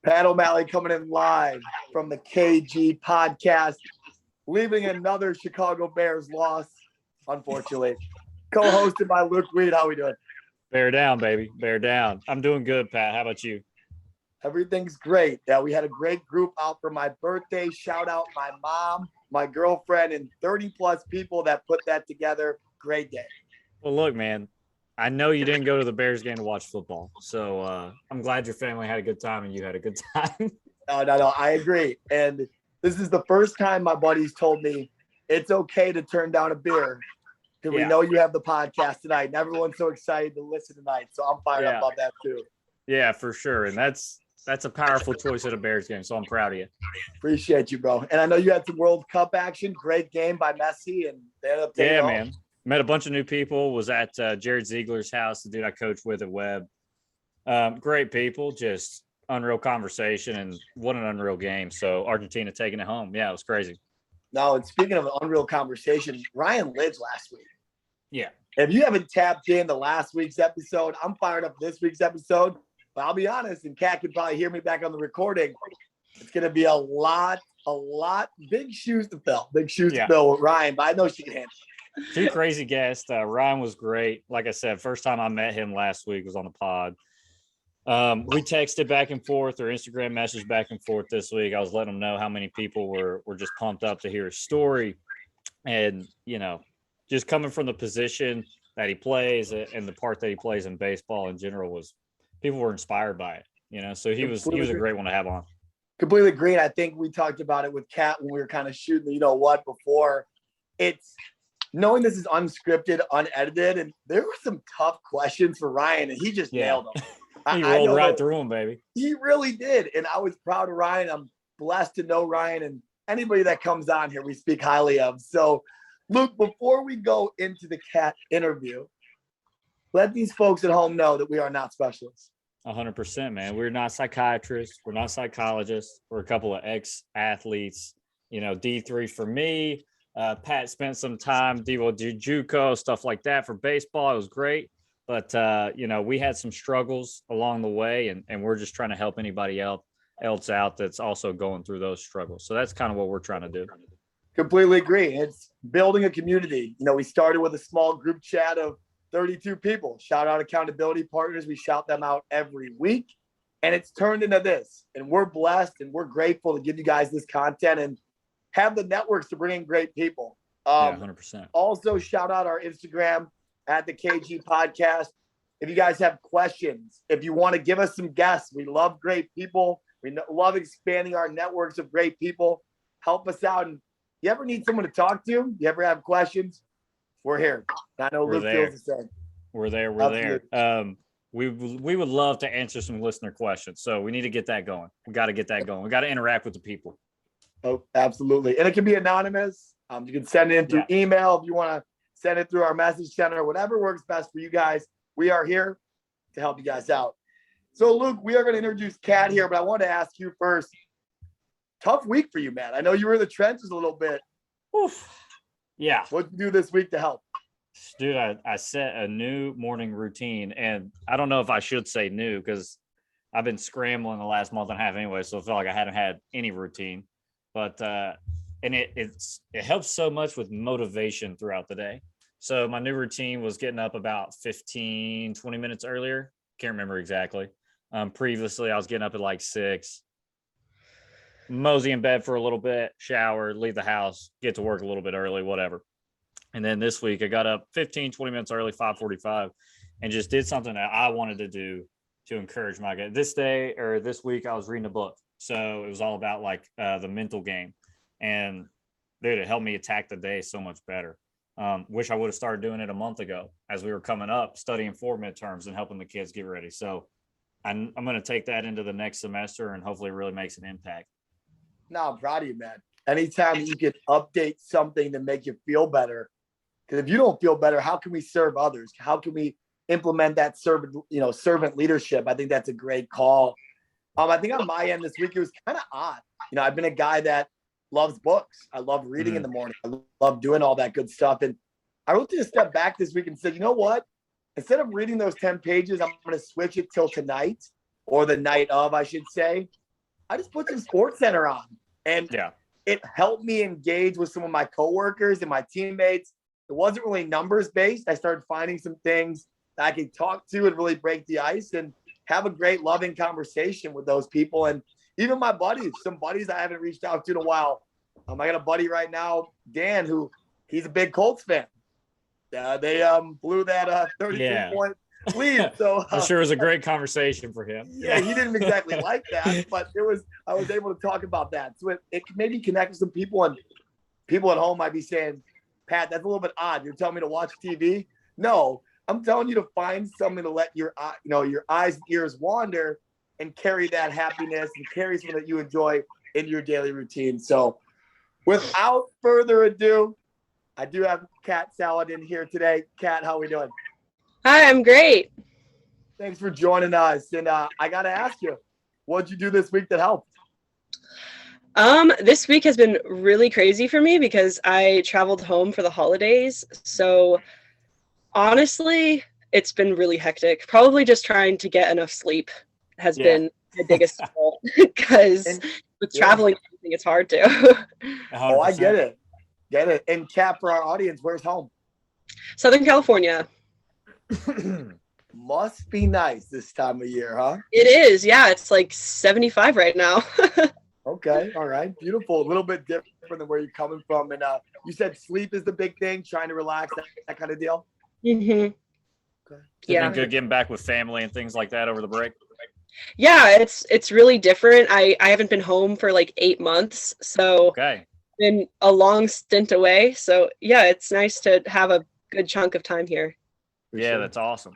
Pat O'Malley coming in live from the KG podcast, leaving another Chicago Bears loss, unfortunately. Co-hosted by Luke Weed. How we doing? Bear down, baby. Bear down. I'm doing good, Pat. How about you? Everything's great. Yeah, we had a great group out for my birthday. Shout out my mom, my girlfriend, and 30 plus people that put that together. Great day. Well, look, man, I know you didn't go to the Bears game to watch football. So I'm glad your family had a good time and you had a good time. No. I agree. And this is the first time my buddies told me it's okay to turn down a beer because we know you have the podcast tonight and everyone's so excited to listen tonight. So I'm fired up about that too. Yeah, for sure. And that's a powerful choice at a Bears game. So I'm proud of you. Appreciate you, bro. And I know you had some World Cup action. Great game by Messi. And they ended up taking it home. Man. Met a bunch of new people. Was at Jared Ziegler's house, the dude I coach with at Webb. Great people. Just unreal conversation. And what an unreal game. So Argentina taking it home. Yeah, it was crazy. No, and speaking of unreal conversation, Ryan lived last week. Yeah. If you haven't tapped in the last week's episode, I'm fired up this week's episode. But I'll be honest, and Kat can probably hear me back on the recording. It's going to be a lot, big shoes to fill. Big shoes to fill with Ryan, but I know she can handle it. Two crazy guests. Ryan was great. Like I said, first time I met him last week was on the pod. We texted back and forth or Instagram messaged back and forth this week. I was letting him know how many people were just pumped up to hear his story. And, just coming from the position that he plays and the part that he plays in baseball in general was people were inspired by it, so he was a great one to have on. Completely agree. I think we talked about it with Kat when we were kind of shooting, before. It's knowing this is unscripted, unedited, and there were some tough questions for Ryan, and he just nailed them. He rolled right through them, baby. He really did, and I was proud of Ryan. I'm blessed to know Ryan, and anybody that comes on here, we speak highly of. So, Luke, before we go into the Kat interview, let these folks at home know that we are not specialists. 100%, man. We're not psychiatrists. We're not psychologists. We're a couple of ex-athletes. D3 for me. Pat spent some time, JUCO, stuff like that for baseball. It was great. But, we had some struggles along the way, and we're just trying to help anybody else out that's also going through those struggles. So that's kind of what we're trying to do. Completely agree. It's building a community. We started with a small group chat of 32 people. Shout out accountability partners. We shout them out every week. And it's turned into this. And we're blessed and we're grateful to give you guys this content and have the networks to bring in great people. 100%. Also, shout out our Instagram at the KG podcast. If you guys have questions, if you want to give us some guests, we love great people. We love expanding our networks of great people. Help us out. And you ever need someone to talk to? You ever have questions? We're here. I know Luke feels the same. We're there. We would love to answer some listener questions. So we need to get that going. We got to get that going. We got to interact with the people. Oh, absolutely. And it can be anonymous. You can send it in through email if you want to send it through our message center, whatever works best for you guys. We are here to help you guys out. So, Luke, we are going to introduce Kat here, but I want to ask you first. Tough week for you, man. I know you were in the trenches a little bit. Oof. Yeah. What'd you do this week to help? Dude, I set a new morning routine, and I don't know if I should say new because I've been scrambling the last month and a half anyway, so I feel like I hadn't had any routine. But and it helps so much with motivation throughout the day. So my new routine was getting up about 15, 20 minutes earlier. Can't remember exactly. Previously, I was getting up at like 6. Mosey in bed for a little bit, shower, leave the house, get to work a little bit early, whatever. And then this week I got up 15, 20 minutes early, 5:45, and just did something that I wanted to do to encourage my guy. This week I was reading a book. So it was all about like the mental game. And dude, it helped me attack the day so much better. Wish I would have started doing it a month ago as we were coming up, studying for midterms and helping the kids get ready. So I'm going to take that into the next semester and hopefully it really makes an impact. No, I'm proud of you, man. Anytime you can update something to make you feel better, because if you don't feel better, how can we serve others? How can we implement that servant leadership? I think that's a great call. I think on my end this week, it was kind of odd. I've been a guy that loves books. I love reading in the morning. I love doing all that good stuff. And I really took a step back this week and said, you know what? Instead of reading those 10 pages, I'm going to switch it till tonight, or the night of, I should say. I just put some Sports Center on, and Yeah. it helped me engage with some of my coworkers and my teammates. It wasn't really numbers based. I started finding some things that I could talk to and really break the ice and have a great, loving conversation with those people. And even my buddies, some buddies I haven't reached out to in a while. I got a buddy right now, Dan, who he's a big Colts fan. They blew that 32-point lead. So I'm sure it was a great conversation for him. yeah, he didn't exactly like that, but I was able to talk about that. So it made me connect with some people, and people at home might be saying, Pat, that's a little bit odd. You're telling me to watch TV? No, I'm telling you to find something to let your eyes and ears wander and carry that happiness and carry something that you enjoy in your daily routine. So without further ado, I do have Kat Salladin here today. Kat, how are we doing? Hi, I'm great. Thanks for joining us. And I got to ask you, what'd you do this week that helped? This week has been really crazy for me because I traveled home for the holidays. So honestly, it's been really hectic. Probably just trying to get enough sleep has been the biggest goal because with traveling, it's hard to. 100%. Oh, I get it. Get it. And Kat, for our audience, where's home? Southern California. Must be nice this time of year, huh? It is. Yeah, it's like 75 right now. Okay. All right. Beautiful. A little bit different than where you're coming from. And you said sleep is the big thing, trying to relax, that kind of deal. Mm-hmm. Okay. Yeah. Been good getting back with family and things like that over the break. Yeah, it's really different. I haven't been home for like 8 months, so Okay. been a long stint away. So yeah, it's nice to have a good chunk of time here. Yeah, that's awesome.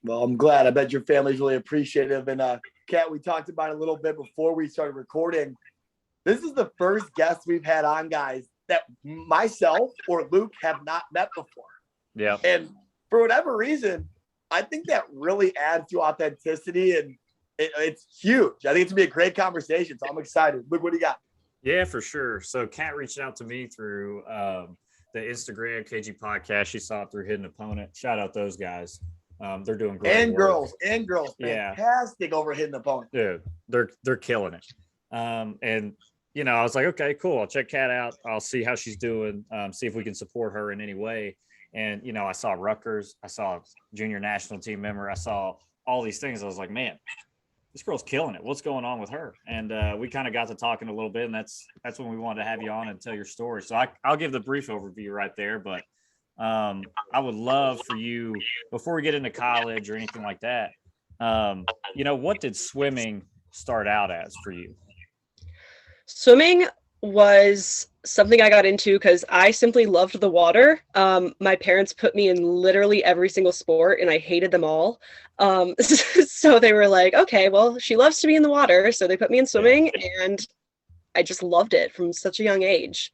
Well, I'm glad. I bet your family's really appreciative. And Kat, we talked about it a little bit before we started recording. This is the first guest we've had on, guys, that myself or Luke have not met before. Yeah. And for whatever reason, I think that really adds to authenticity, and it's huge. I think it's gonna be a great conversation. So I'm excited. Luke, what do you got? Yeah, for sure. So Kat reached out to me through the Instagram KG podcast. She saw it through Hidden Opponent. Shout out those guys. They're doing great. And work. girls. Yeah. Fantastic over Hidden Opponent. Dude, they're killing it. And I was like, okay, cool. I'll check Kat out. I'll see how she's doing. See if we can support her in any way. And I saw Rutgers. I saw junior national team member. I saw all these things. I was like, man, this girl's killing it. What's going on with her? And we kind of got to talking a little bit, and that's when we wanted to have you on and tell your story. So I'll give the brief overview right there, but I would love for you, before we get into college or anything like that, what did swimming start out as for you? Swimming was something I got into because I simply loved the water. My parents put me in literally every single sport, and I hated them all. So they were like, okay, well, she loves to be in the water. So they put me in swimming, and I just loved it from such a young age.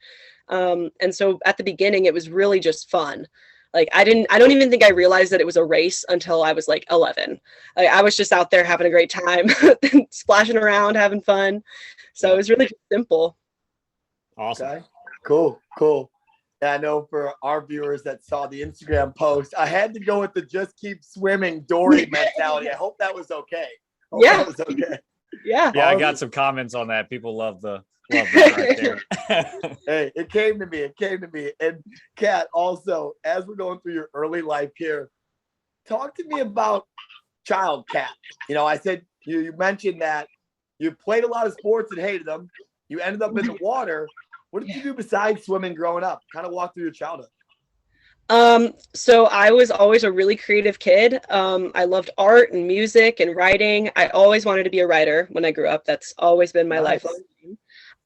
And so at the beginning, it was really just fun. Like I don't even think I realized that it was a race until I was like 11. Like, I was just out there having a great time, splashing around, having fun. So it was really simple. Awesome. Okay. Cool. And I know for our viewers that saw the Instagram post, I had to go with the just keep swimming Dory mentality. I hope that was okay. Yeah. That was okay. Yeah. Yeah, I got some comments on that. People love that right there. Hey, it came to me. And Kat, also, as we're going through your early life here, talk to me about child Kat. I said you mentioned that you played a lot of sports and hated them. You ended up in the water. What did you do besides swimming growing up? Kind of walk through your childhood. So I was always a really creative kid. I loved art and music and writing. I always wanted to be a writer when I grew up. That's always been my lifelong dream.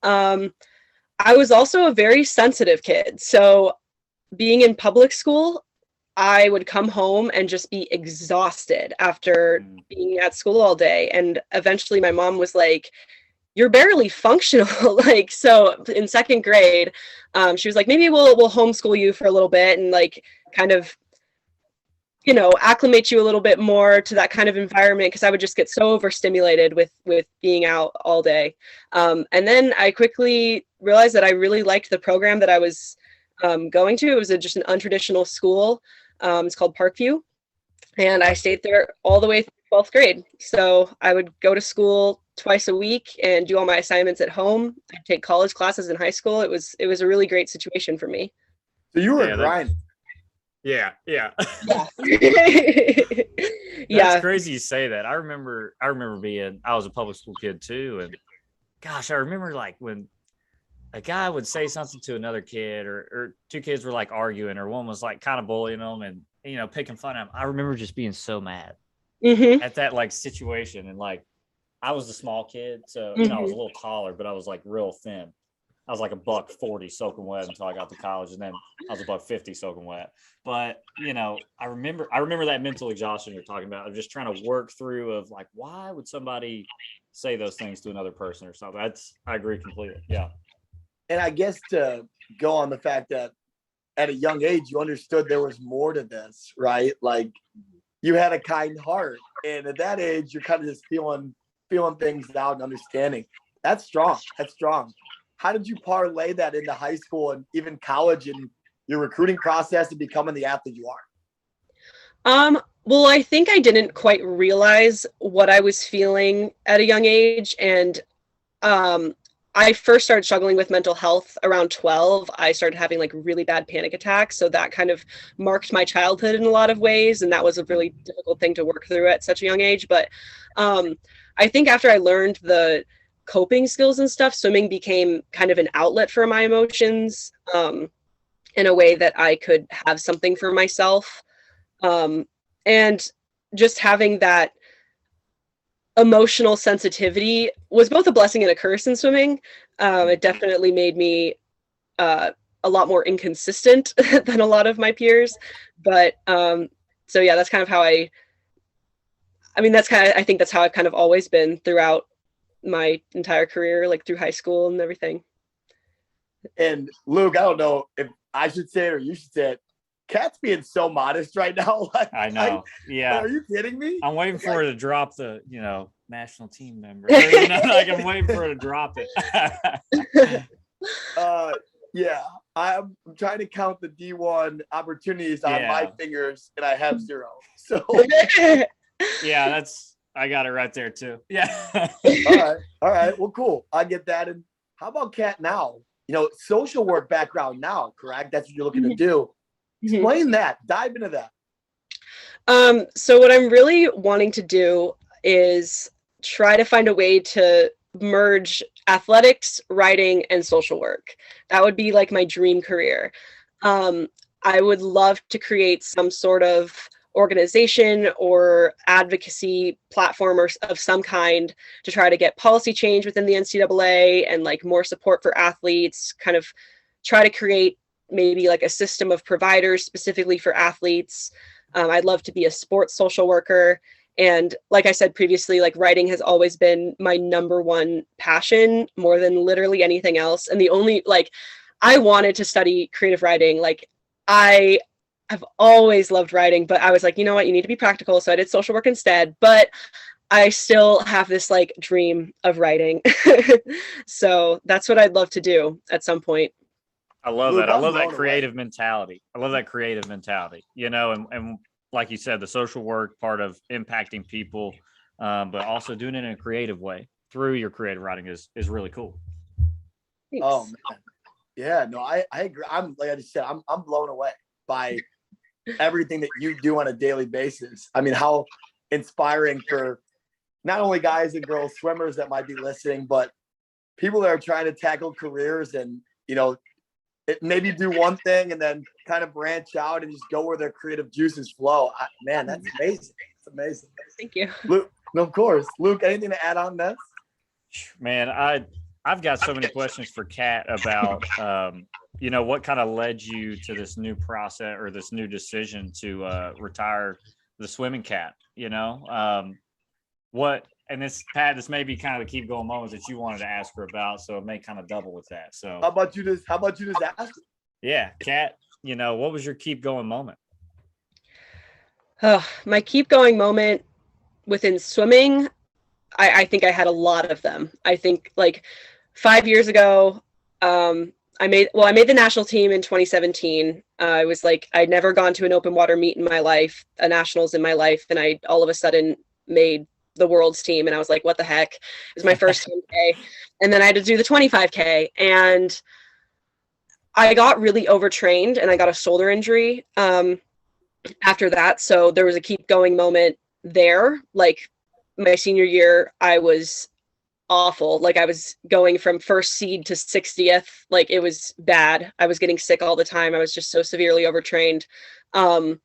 I was also a very sensitive kid. So being in public school, I would come home and just be exhausted after being at school all day. And eventually my mom was like, you're barely functional. So in second grade, she was like, maybe we'll homeschool you for a little bit and kind of, acclimate you a little bit more to that kind of environment. Cause I would just get so overstimulated with being out all day. And then I quickly realized that I really liked the program that I was going to. It was just an untraditional school. It's called Parkview. And I stayed there all the way through 12th grade. So I would go to school twice a week and do all my assignments at home. I'd take college classes in high school. It was a really great situation for me. So you were Yeah, grinding. Yeah. Yeah. That's Yeah. crazy you say that. I remember I was a public school kid too. And gosh, I remember like when a guy would say something to another kid or two kids were like arguing or one was like kind of bullying them and, picking fun at him. I remember just being so mad at that like situation. And like, I was the small kid. So, I was a little taller, but I was like real thin. I was like $140 soaking wet until I got to college, and then I was $150 soaking wet. But I remember that mental exhaustion you're talking about of just trying to work through of like, why would somebody say those things to another person or something? I agree completely. Yeah. And I guess to go on the fact that at a young age you understood there was more to this, right? Like you had a kind heart, and at that age you're kind of just feeling things out and understanding. That's strong. How did you parlay that into high school and even college and your recruiting process and becoming the athlete you are? Well, I think I didn't quite realize what I was feeling at a young age. And I first started struggling with mental health around 12. I started having like really bad panic attacks. So that kind of marked my childhood in a lot of ways. And that was a really difficult thing to work through at such a young age. But I think after I learned the coping skills and stuff, swimming became kind of an outlet for my emotions in a way that I could have something for myself. And just having that emotional sensitivity was both a blessing and a curse in swimming. It definitely made me a lot more inconsistent than a lot of my peers. But so yeah, that's kind of how I think that's how I've kind of always been throughout my entire career, like through high school and everything. And Luke, I don't know if I should say it or you should say it. Kat's being so modest right now. Like, I know. Yeah. Are you kidding me? I'm waiting for her to drop the, national team member. Like I'm waiting for her to drop it. Yeah. I'm trying to count the D1 opportunities on my fingers, and I have 0. So yeah, I got it right there too. Yeah. All right. Well, cool. I get that. And how about Kat now? Social work background now, correct? That's what you're looking to do. Explain that. Dive into that. So what I'm really wanting to do is try to find a way to merge athletics, writing, and social work. That would be like my dream career. I would love to create some sort of organization or advocacy platform or of some kind to try to get policy change within the NCAA and like more support for athletes, kind of try to create maybe like a system of providers specifically for athletes. I'd love to be a sports social worker. And like I said previously, like writing has always been my number one passion more than literally anything else. And the only, like, I wanted to study creative writing. Like I've always loved writing, but I was like, you know what, you need to be practical. So I did social work instead, but I still have this like dream of writing. So that's what I'd love to do at some point. I love that. I love that creative mentality. I love that creative mentality, and like you said, the social work part of impacting people, but also doing it in a creative way through your creative writing is really cool. Thanks. Oh man. Yeah, no, I agree. I'm like I just said, I'm blown away by everything that you do on a daily basis. I mean, how inspiring for not only guys and girls swimmers that might be listening, but people that are trying to tackle careers and, maybe do one thing and then kind of branch out and just go where their creative juices flow. Man, that's amazing. It's amazing. Thank you. Luke, no, of course. Luke, anything to add on this? Man, I've got so many questions for Kat about, what kind of led you to this new process or this new decision to retire the swimming cap, and this may be kind of the keep going moments that you wanted to ask her about. So it may kind of double with that. So how about you just ask her? Yeah. Kat, what was your keep going moment? My keep going moment within swimming, I think I had a lot of them. I think like 5 years ago, I made the national team in 2017. I was like, I'd never gone to an open water meet in my life, a nationals in my life. And I all of a sudden made the world's team. And I was like, what the heck? It was my first 10K. And then I had to do the 25K. And I got really overtrained and I got a shoulder injury after that. So there was a keep going moment there. Like my senior year, I was awful. Like I was going from first seed to 60th. Like it was bad. I was getting sick all the time. I was just so severely overtrained. And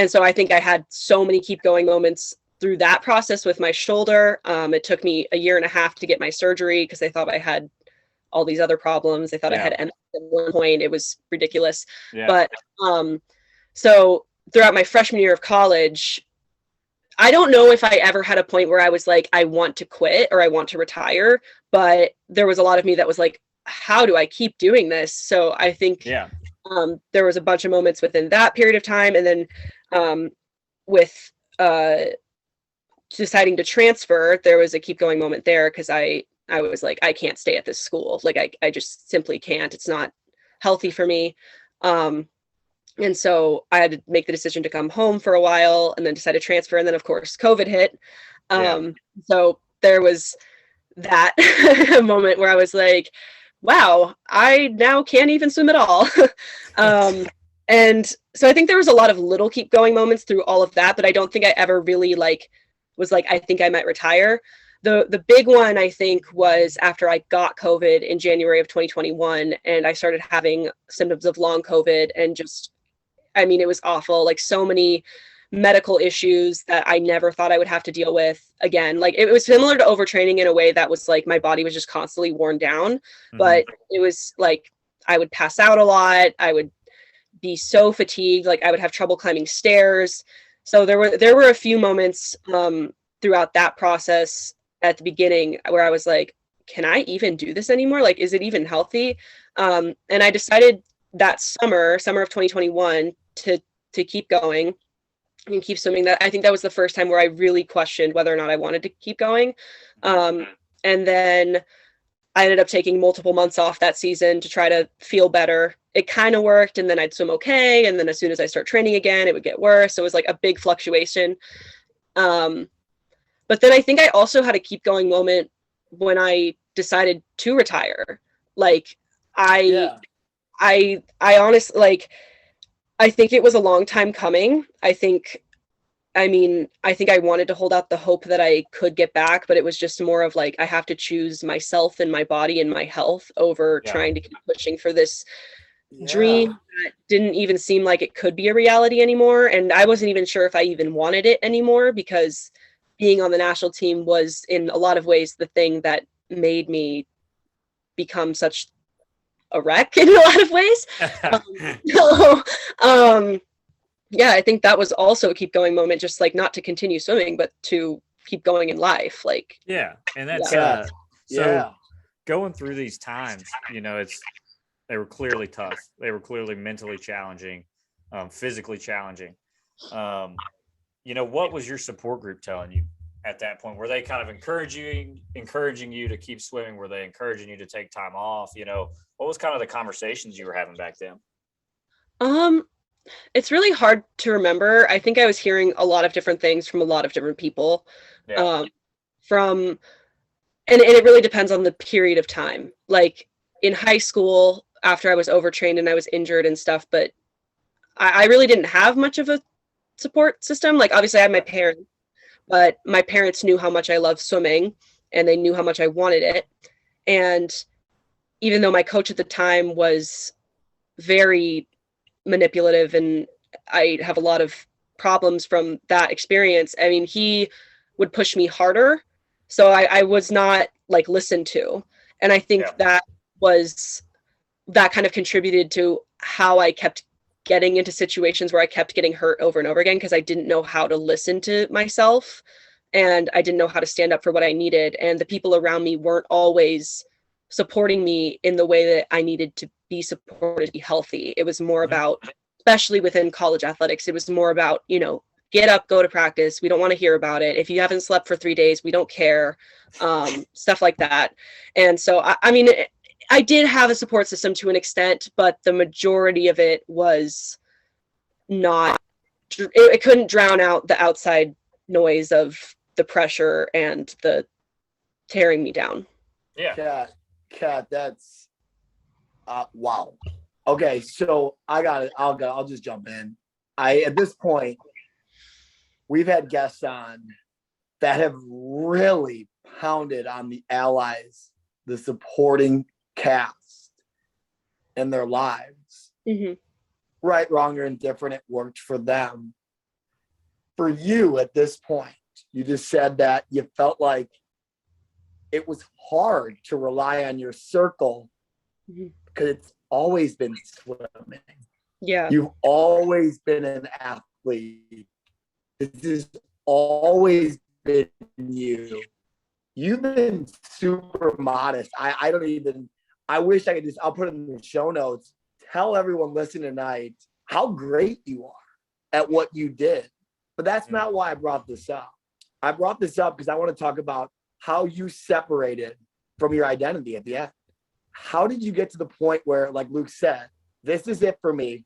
so I think I had so many keep going moments through that process with my shoulder. It took me a year and a half to get my surgery because they thought I had all these other problems. They thought I had MS at one point. It was ridiculous. But so throughout my freshman year of college, I don't know if I ever had a point where I was like, I want to quit or I want to retire, but there was a lot of me that was like, how do I keep doing this? So I think there was a bunch of moments within that period of time. And then with deciding to transfer, there was a keep going moment there because I was like, I can't stay at this school. Like I just simply can't. It's not healthy for me. And so I had to make the decision to come home for a while and then decide to transfer. And then of course, COVID hit. So there was that moment where I was like, wow, I now can't even swim at all. And so I think there was a lot of little keep going moments through all of that, but I don't think I ever really was like, I think I might retire. The big one, I think, was after I got COVID in January of 2021, and I started having symptoms of long COVID and just, I mean, it was awful. Like so many medical issues that I never thought I would have to deal with again. Like it was similar to overtraining in a way that was like my body was just constantly worn down, but it was like I would pass out a lot. I would be so fatigued. Like I would have trouble climbing stairs. So there were a few moments throughout that process at the beginning where I was like, can I even do this anymore? Like, is it even healthy? And I decided that summer of 2021 to keep going and keep swimming. That I think that was the first time where I really questioned whether or not I wanted to keep going. And then I ended up taking multiple months off that season to try to feel better. It kind of worked, and then I'd swim okay. And then as soon as I start training again, it would get worse. So it was like a big fluctuation. But then I think I also had a keep going moment when I decided to retire. Like I honestly, like, I think it was a long time coming. I think I wanted to hold out the hope that I could get back, but it was just more of like, I have to choose myself and my body and my health over trying to keep pushing for this dream that didn't even seem like it could be a reality anymore. And I wasn't even sure if I even wanted it anymore, because being on the national team was in a lot of ways the thing that made me become such a wreck in a lot of ways. Yeah, I think that was also a keep going moment, just like not to continue swimming, but to keep going in life. Like, and that's so going through these times, you know, they were clearly tough. They were clearly mentally challenging, physically challenging. You know, what was your support group telling you at that point? Were they kind of encouraging you to keep swimming? Were they encouraging you to take time off? You know, what was kind of the conversations you were having back then? It's really hard to remember. I think I was hearing a lot of different things from a lot of different people. And it really depends on the period of time. Like in high school, after I was overtrained and I was injured and stuff, but I really didn't have much of a support system. Like obviously I had my parents, but my parents knew how much I loved swimming and they knew how much I wanted it. And even though my coach at the time was very manipulative and I have a lot of problems from that experience, I mean, he would push me harder. So I was not like listened to. And I think that kind of contributed to how I kept getting into situations where I kept getting hurt over and over again, because I didn't know how to listen to myself and I didn't know how to stand up for what I needed. And the people around me weren't always supporting me in the way that I needed to be supported to be healthy. It was more about, especially within college athletics, it was more about, you know, get up, go to practice. We don't want to hear about it. If you haven't slept for 3 days, we don't care. Stuff like that. And so, I mean, I did have a support system to an extent, but the majority of it was not, it couldn't drown out the outside noise of the pressure and the tearing me down. Yeah. Kat, that's wow. Okay, so I got it. I'll just jump in. At this point, we've had guests on that have really pounded on the allies, the supporting cast in their lives. Mm-hmm. Right, wrong, or indifferent, it worked for them. For you at this point, you just said that you felt like it was hard to rely on your circle because it's always been swimming. Yeah. You've always been an athlete. This has always been you. You've been super modest. I don't even, I wish I could just, I'll put it in the show notes. Tell everyone listening tonight how great you are at what you did. But that's not why I brought this up. I brought this up because I want to talk about how you separated from your identity at the end. How did you get to the point where, like Luke said, this is it for me?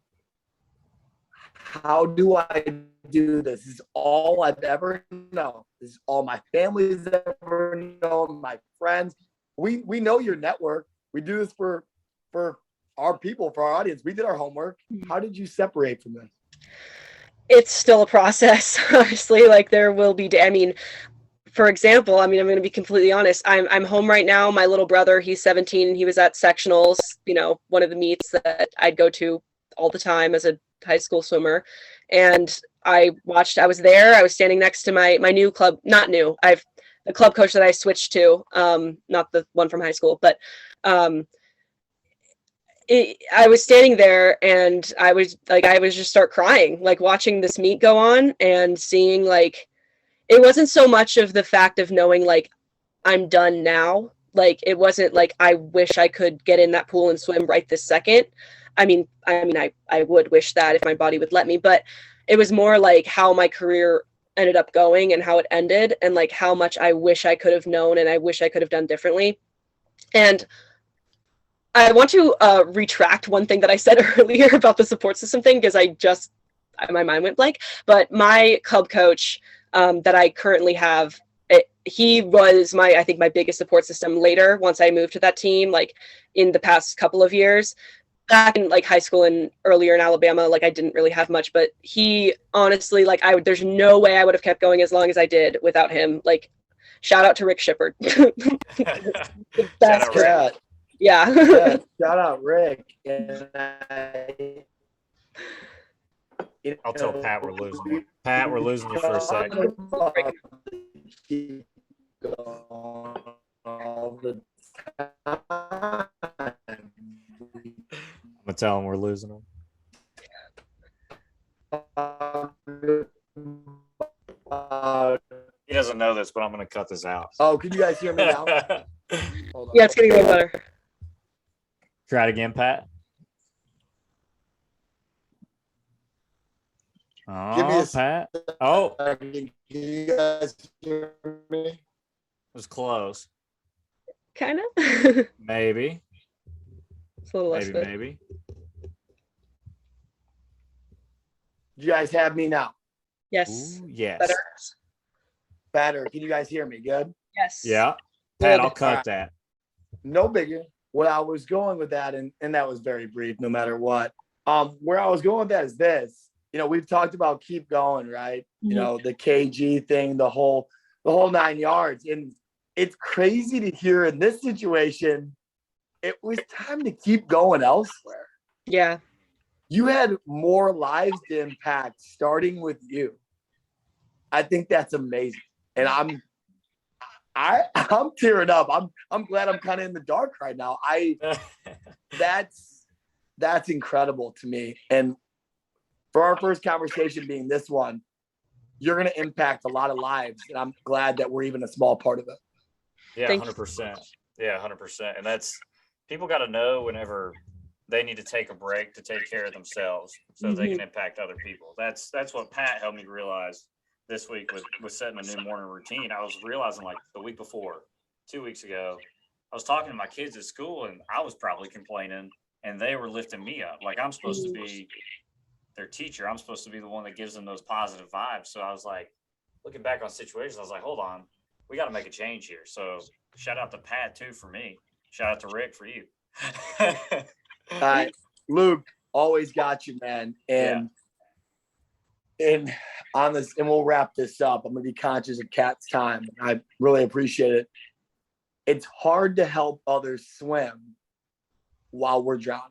How do I do this? This is all I've ever known. This is all my family's ever known, my friends. We know your network. We do this for our people, for our audience. We did our homework. How did you separate from this? It's still a process, honestly. Like there will be, I mean, for example, I mean, I'm going to be completely honest. I'm home right now. My little brother, he's 17. He was at sectionals, you know, one of the meets that I'd go to all the time as a high school swimmer. And I was there. I was standing next to my new club, not new. The club coach that I switched to, not the one from high school, but I was standing there and I was just start crying, like watching this meet go on and seeing like, it wasn't so much of the fact of knowing like I'm done now. Like it wasn't like I wish I could get in that pool and swim right this second. I would wish that if my body would let me, but it was more like how my career ended up going and how it ended and like how much I wish I could have known and I wish I could have done differently. And I want to retract one thing that I said earlier about the support system thing because my mind went blank. But my club coach that I currently have, he was I think my biggest support system later once I moved to that team, like in the past couple of years. Back in like high school and earlier in Alabama, like I didn't really have much, but he honestly, like there's no way I would have kept going as long as I did without him. Like shout out to Rick Shippard. The best. Shout out Rick. Yeah. Shout out Rick. I'll tell Pat we're losing you. Pat, we're losing you for a second. All the time. I'm gonna tell him we're losing him. He doesn't know this, but I'm gonna cut this out. Oh, can you guys hear me now? Hold on. Yeah, it's getting a little better. Try it again, Pat. Give me Oh, a Pat. Oh, Can you guys hear me? it was close. Kind of. Maybe. It's a little less good. Maybe. You guys have me now? Yes. Ooh, yes. Better. Better. Can you guys hear me? Good? Yes. Yeah. Pat, I'll All cut right. that. No biggie. What I was going with that, and that was very brief, no matter what. Where I was going with that is this. You know, we've talked about keep going, right? Mm-hmm. You know, the KG thing, the whole 9 yards. And it's crazy to hear in this situation, it was time to keep going elsewhere. Yeah. You had more lives to impact starting with you. I think that's amazing. And I'm tearing up. I'm glad I'm kind of in the dark right now. That's incredible to me. And for our first conversation being this one, you're going to impact a lot of lives. And I'm glad that we're even a small part of it. Yeah, Thank 100%. Yeah, 100%. And that's, people got to know whenever they need to take a break to take care of themselves so they can impact other people. That's what Pat helped me realize this week with setting a new morning routine. I was realizing like the week before, 2 weeks ago, I was talking to my kids at school and I was probably complaining and they were lifting me up. Like I'm supposed to be their teacher. I'm supposed to be the one that gives them those positive vibes. So I was like, looking back on situations, I was like, hold on, we got to make a change here. So shout out to Pat too for me. Shout out to Rick for you. Luke, always got you, man. And on this, and we'll wrap this up. I'm gonna be conscious of Kat's time. I really appreciate it. It's hard to help others swim while we're drowning.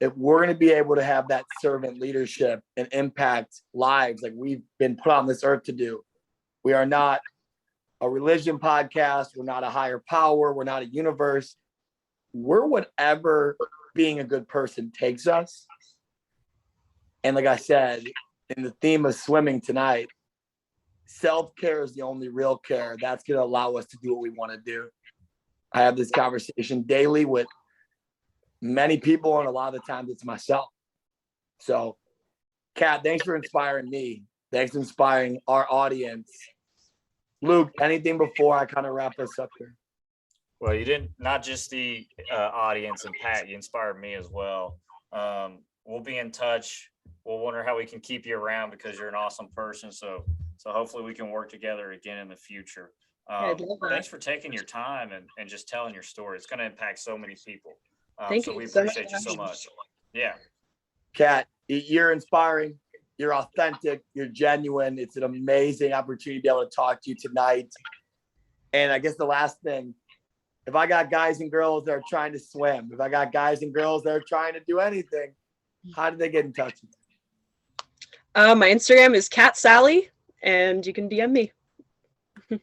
If we're going to be able to have that servant leadership and impact lives like we've been put on this earth to do, we are not a religion podcast. We're not a higher power. We're not a universe. We're whatever being a good person takes us. And like I said, in the theme of swimming tonight, self-care is the only real care. That's going to allow us to do what we want to do. I have this conversation daily with many people, and a lot of the times it's myself. So, Kat, thanks for inspiring me. Thanks for inspiring our audience. Luke, anything before I kind of wrap us up here? Well, you didn't, not just the audience and Pat, you inspired me as well. We'll be in touch. We'll wonder how we can keep you around because you're an awesome person. So hopefully we can work together again in the future. Thanks for taking your time and just telling your story. It's going to impact so many people. Thank so you we so appreciate much. you so much. Yeah. Kat, you're inspiring. You're authentic. You're genuine. It's an amazing opportunity to be able to talk to you tonight. And I guess the last thing, if I got guys and girls that are trying to swim, if I got guys and girls that are trying to do anything, how do they get in touch with you? My Instagram is Kat Sally, and you can DM me.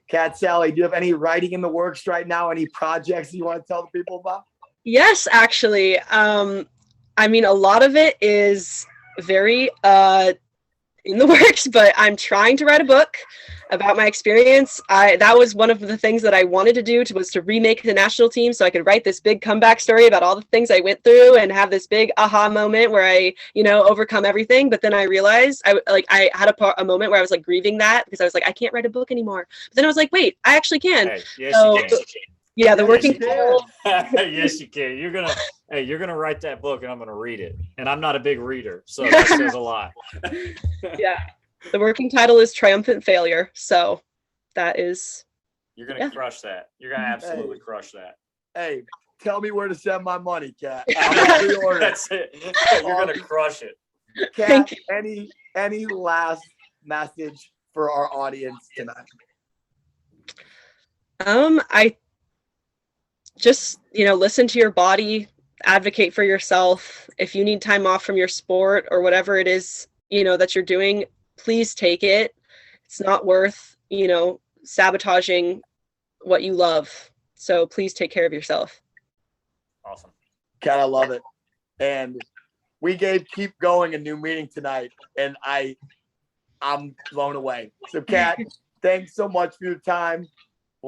Kat Sally, do you have any writing in the works right now? Any projects you want to tell the people about? Yes, actually. I mean, a lot of it is very in the works, but I'm trying to write a book about my experience. That was one of the things that I wanted to do was to remake the national team so I could write this big comeback story about all the things I went through and have this big aha moment where I, overcome everything. But then I realized I had a moment where I was like grieving that because I was like, I can't write a book anymore. But then I was like, wait, I actually can. Hey, yes, you can. Yeah, the working title. Yes, you can. You're gonna write that book, and I'm gonna read it. And I'm not a big reader, so that says a lot. Yeah, the working title is Triumphant Failure. So that is. You're gonna crush that. You're gonna absolutely crush that. Hey, tell me where to send my money, Kat. That's it. You're gonna crush it. Kat, any last message for our audience tonight? I just, listen to your body, advocate for yourself. If you need time off from your sport or whatever it is, that you're doing, please take it. It's not worth, sabotaging what you love. So please take care of yourself. Awesome. Kat, I love it. And we gave Keep Going a new meaning tonight, and I'm blown away. So Kat, thanks so much for your time.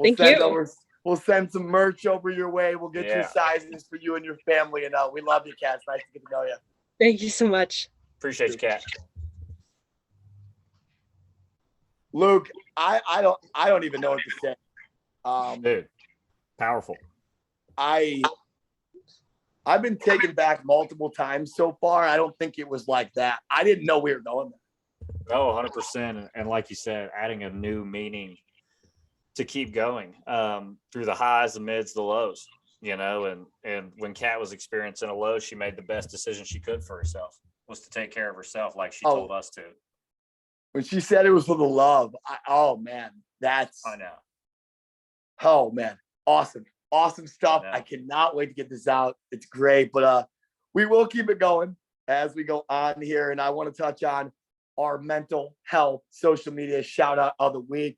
Thank you. We'll send some merch over your way. We'll get your sizes for you and your family. And we love you, Kat. It's nice to get to know you. Thank you so much. Appreciate you, Kat. Luke, I don't even know what to say. Dude, powerful. I've been taken back multiple times so far. I don't think it was like that. I didn't know we were going there. Oh, 100%. And like you said, adding a new meaning to keep going through the highs, the mids, the lows, and when Kat was experiencing a low, she made the best decision she could for herself, was to take care of herself like she told us to. When she said it was for the love, I know. Oh man, awesome stuff. I cannot wait to get this out. It's great, but we will keep it going as we go on here. And I want to touch on our mental health social media shout out of the week.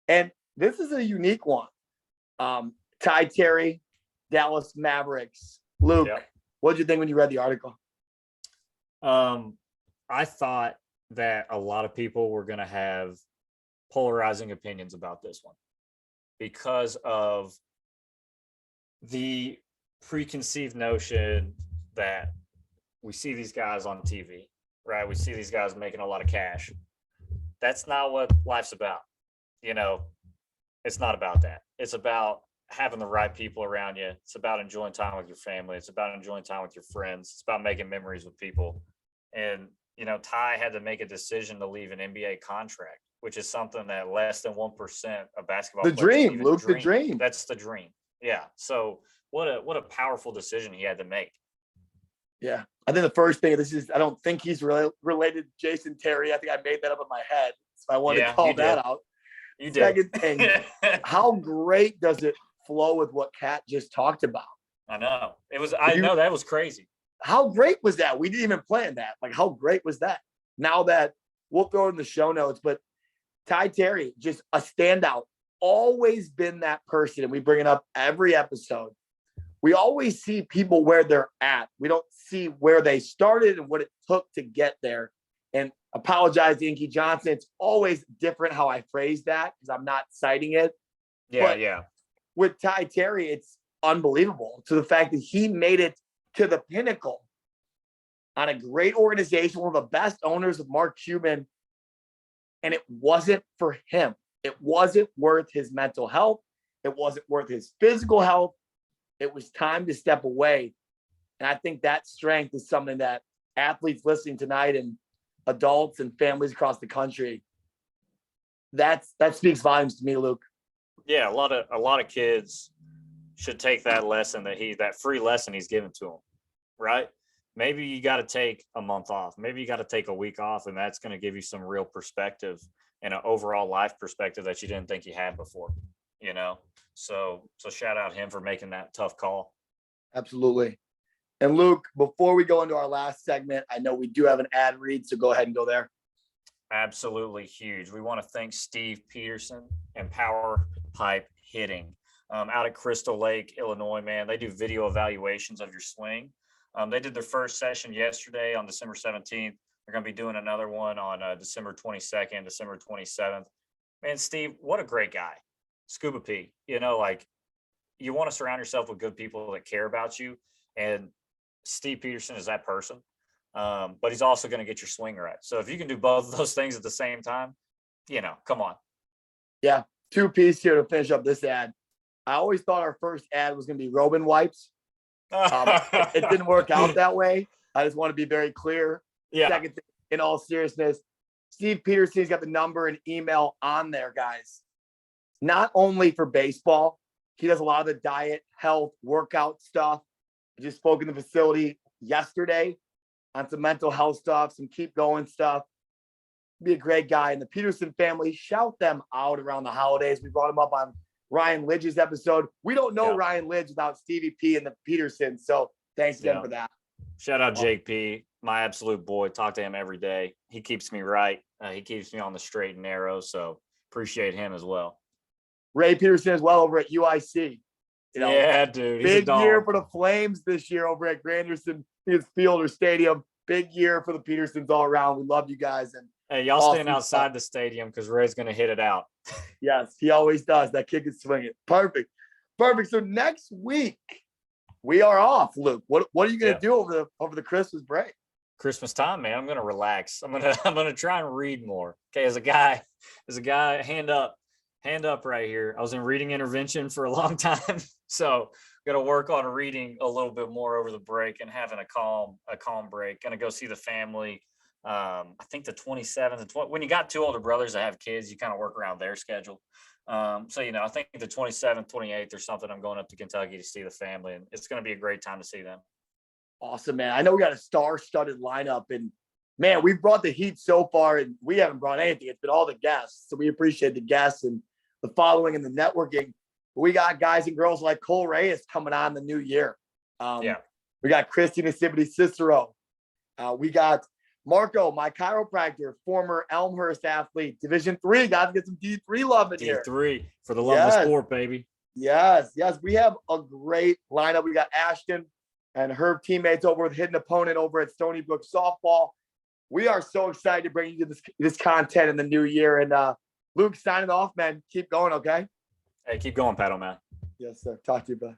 And this is a unique one. Ty Terry, Dallas Mavericks. Luke, what did you think when you read the article? I thought that a lot of people were going to have polarizing opinions about this one because of the preconceived notion that we see these guys on TV, right? We see these guys making a lot of cash. That's not what life's about. It's not about that. It's about having the right people around you. It's about enjoying time with your family. It's about enjoying time with your friends. It's about making memories with people. And, Ty had to make a decision to leave an NBA contract, which is something that less than 1% of basketball The players dream, even Luke, the dream. That's the dream. Yeah. So what a powerful decision he had to make. Yeah. I think the first thing, I don't think he's related to Jason Terry. I think I made that up in my head. So I wanted to call that out. You Second did. thing, how great does it flow with what Kat just talked about? I know. I know that was crazy. How great was that? We didn't even plan that. Like, how great was that? Now that we'll throw it in the show notes, but Ty Terry, just a standout, always been that person. And we bring it up every episode. We always see people where they're at. We don't see where they started and what it took to get there. And apologize to Inky Johnson. It's always different how I phrase that because I'm not citing it. Yeah. With Ty Terry, it's unbelievable to the fact that he made it to the pinnacle on a great organization, one of the best owners of Mark Cuban. And it wasn't for him. It wasn't worth his mental health. It wasn't worth his physical health. It was time to step away. And I think that strength is something that athletes listening tonight and adults and families across the country, that speaks volumes to me, Luke. Yeah, a lot of kids should take that lesson that free lesson he's given to them, right? Maybe you got to take a month off. Maybe you got to take a week off, and that's going to give you some real perspective and an overall life perspective that you didn't think you had before, So shout out him for making that tough call. Absolutely. And Luke, before we go into our last segment, I know we do have an ad read, so go ahead and go there. Absolutely huge. We want to thank Steve Peterson and Power Pipe Hitting out at Crystal Lake, Illinois, man. They do video evaluations of your swing. They did their first session yesterday on December 17th. They're going to be doing another one on December 22nd, December 27th. Man, Steve, what a great guy. Scuba P, you want to surround yourself with good people that care about you. And Steve Peterson is that person. But he's also going to get your swing right. So if you can do both of those things at the same time, come on. Yeah. 2-piece here to finish up this ad. I always thought our first ad was going to be Robin wipes. It didn't work out that way. I just want to be very clear. Yeah. Second thing, in all seriousness, Steve Peterson's got the number and email on there, guys. Not only for baseball, he does a lot of the diet, health, workout stuff. I just spoke in the facility yesterday on some mental health stuff, some keep going stuff. Be a great guy. And the Peterson family, shout them out around the holidays. We brought him up on Ryan Lidge's episode. We don't know Ryan Lidge without Stevie P and the Peterson. So thanks again for that. Shout out Jake P, my absolute boy. Talk to him every day. He keeps me right. He keeps me on the straight and narrow. So appreciate him as well. Ray Peterson as well over at UIC. Yeah, dude. Big year for the Flames this year over at Granderson Field or Stadium. Big year for the Petersons all around. We love you guys. And hey, y'all stand outside the stadium because Ray's going to hit it out. Yes, he always does. That kick is swinging. Perfect. So next week we are off, Luke. What are you going to do over the Christmas break? Christmas time, man. I'm going to relax. I'm going to try and read more. Okay, as a guy, hand up right here. I was in reading intervention for a long time, so got to work on reading a little bit more over the break and having a calm break. Going to go see the family. I think the 27th and 20, when you got two older brothers that have kids, you kind of work around their schedule. I think the 27th, 28th or something, I'm going up to Kentucky to see the family, and it's going to be a great time to see them. Awesome, man. I know we got a star-studded lineup, and man, we've brought the heat so far, and we haven't brought anything. It's been all the guests, so we appreciate the guests and the following and the networking. We got guys and girls like Cole Reyes coming on the new year. We got Christy Nassibity Cicero. We got Marco, my chiropractor, former Elmhurst athlete, Division III. Got to get some D3 love in here. D3 for the love of the sport, baby. Yes. We have a great lineup. We got Ashton and her teammates over with Hidden Opponent over at Stony Brook Softball. We are so excited to bring you this content in the new year. And Luke, signing off, man. Keep going, okay? Hey, keep going, Paddle Man. Yes, sir. Talk to you, bud.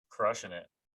Crushing it.